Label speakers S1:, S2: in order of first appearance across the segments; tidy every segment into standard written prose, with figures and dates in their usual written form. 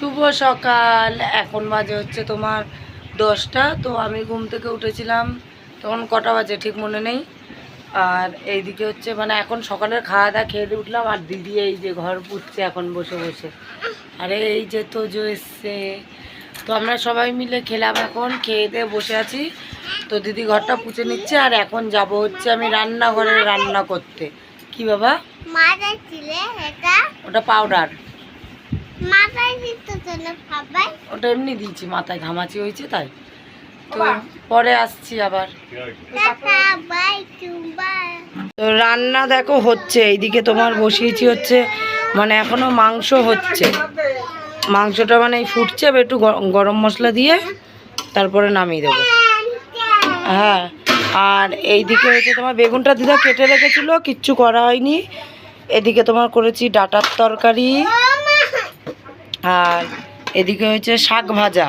S1: শুভ সকাল। এখন বাজে হচ্ছে তোমার 10টা। তো আমি ঘুম থেকে উঠেছিলাম তখন কটা বাজে ঠিক মনে নেই। আর এইদিকে হচ্ছে মানে এখন সকালের খাওয়া দাওয়া খেয়ে দিয়ে উঠলাম। আর দিদি এই যে ঘর পুছছে এখন বসে বসে। আরে এই যে তোজো এসছে, তো আমরা সবাই মিলে খেলাম। এখন খেয়ে দিয়ে বসে আছি। তো দিদি ঘরটা পুছে নিচ্ছে আর এখন যাব হচ্ছে আমি রান্নাঘরে রান্না করতে। কি বাবা? ওটা পাউডার, ওটা এমনি দিয়েছি, মাথায় ঘামাচি হয়েছে তাই। তো পরে আসছি আবার। তো রান্না দেখো হচ্ছে, এইদিকে তোমার বসিয়েছি হচ্ছে মানে এখনো মাংস হচ্ছে। মাংসটা মানে ফুটছে, একটু গরম মশলা দিয়ে তারপরে নামিয়ে দেবো। হ্যাঁ, আর এইদিকে হচ্ছে তোমার বেগুনটা দিদা কেটে রেখেছিল, কিচ্ছু করা হয়নি। এদিকে তোমার করেছি ডাঁটার তরকারি, আর এদিকে হচ্ছে শাক ভাজা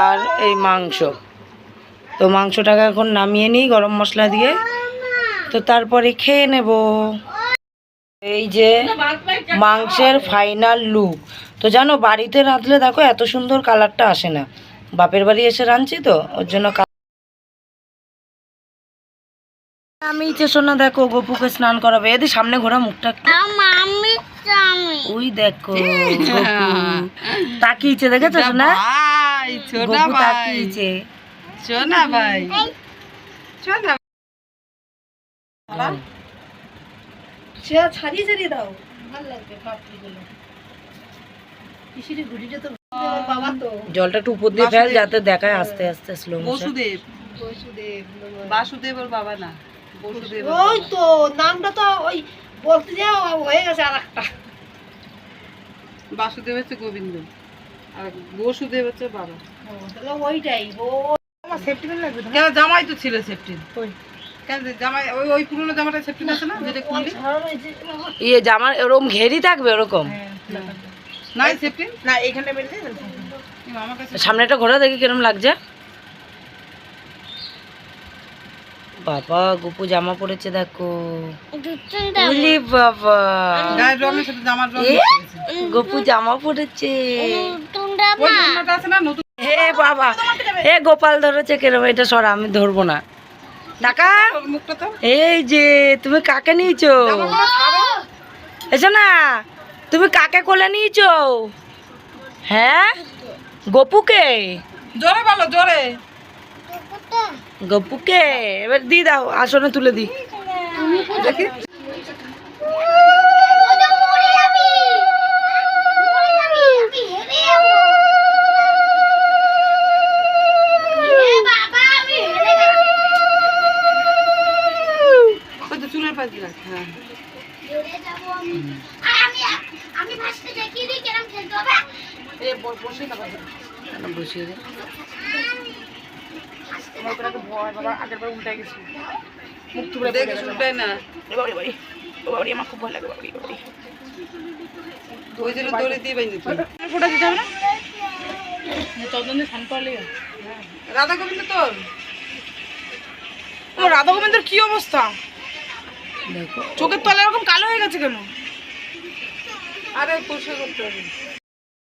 S1: আর এই মাংস। তো মাংসটাকে এখন নামিয়ে নিই গরম মশলা দিয়ে, তো তারপরে খেয়ে নেব। এই যে মাংসের ফাইনাল লুক। তো জানো বাড়িতে রাঁধলে দেখো এত সুন্দর কালারটা আসে না, বাপের বাড়ি এসে রাঁধছি তো ওর জন্য। আমি সোনা দেখো গপুকে স্নান করাবে। এদি সামনে ঘোরা মুখটা, ওই দেখো তাকিয়েছে, দেখেছো সোনা? গপু তাকিয়েছে। সোনা ভাই সোনা ছাড়িয়ে ছাড়িয়ে দাও, ভালো লাগবে পাপড়িগুলো। জলটা একটু উপর দিয়ে ফেল যাতে দেখায় আস্তে আস্তে স্লো মোশন। বসুদেব, বসুদেব বাসুদেব ওর বাবা না, বসুদেব। ওই তো নামটা তো ওই বলতে যাও হয়ে গেছে আরেকটা। বাসুদেব হচ্ছে গোবিন্দ আর বসুদেব হচ্ছে বাবা। তাহলে ওইটাই। ও আমার সেফটি পিন লাগবে কেন? জামাই তো ছিল সেফটি। কই কেন জামাই? ওই ওই পুরনো জামাটা সেফটি আছে না, যেটা খুললি ইয়ে জামার এরকম ঘেরি থাকবে ওরকম। না সেফটি না, এখানে বের দিয়ে আমার কাছে সামনেটা ঘোরা দেখি কিরকম লাগছে। বাবা গপু জামা পরেছে দেখো। ওলি বাবা, গায়ের রঙের সাথে জামার রং মিশে গেছে। গপু জামা পরেছে। ওই জামাটা আছে না নতুন। হে বাবা, এ গোপাল ধরেছে কেরম, এটা সরা, আমি ধরবো না। টাকা মুখটা তো। এই যে তুমি কাকে নিয়েছো? এসো না, তুমি কাকে কোলে নিয়েছো? হ্যাঁ গপুকে। জোরে বলো, জোরে। গপুকে এবার দি দাও, আসনে তুলে দি। দেখি চুলের পাশ দিয়ে রাখ। হ্যাঁ বসিয়ে দে। আগেরবার উল্টাই গেছি, মুখ তুলে দেখে উল্টাই না। আমার খুব ভয় লাগে। ওই জন্য দড়ি দিয়ে বাইনি ফোটা দিতে হবে না। চন্দন দিয়ে স্নান করলে রাধা গোবিন্দ তোর। ও রাধা গোবিন্দর কি অবস্থা দেখো, চোখের তলা এরকম কালো হয়ে গেছে কেন? আরে পরিষ্কার করতে হবে।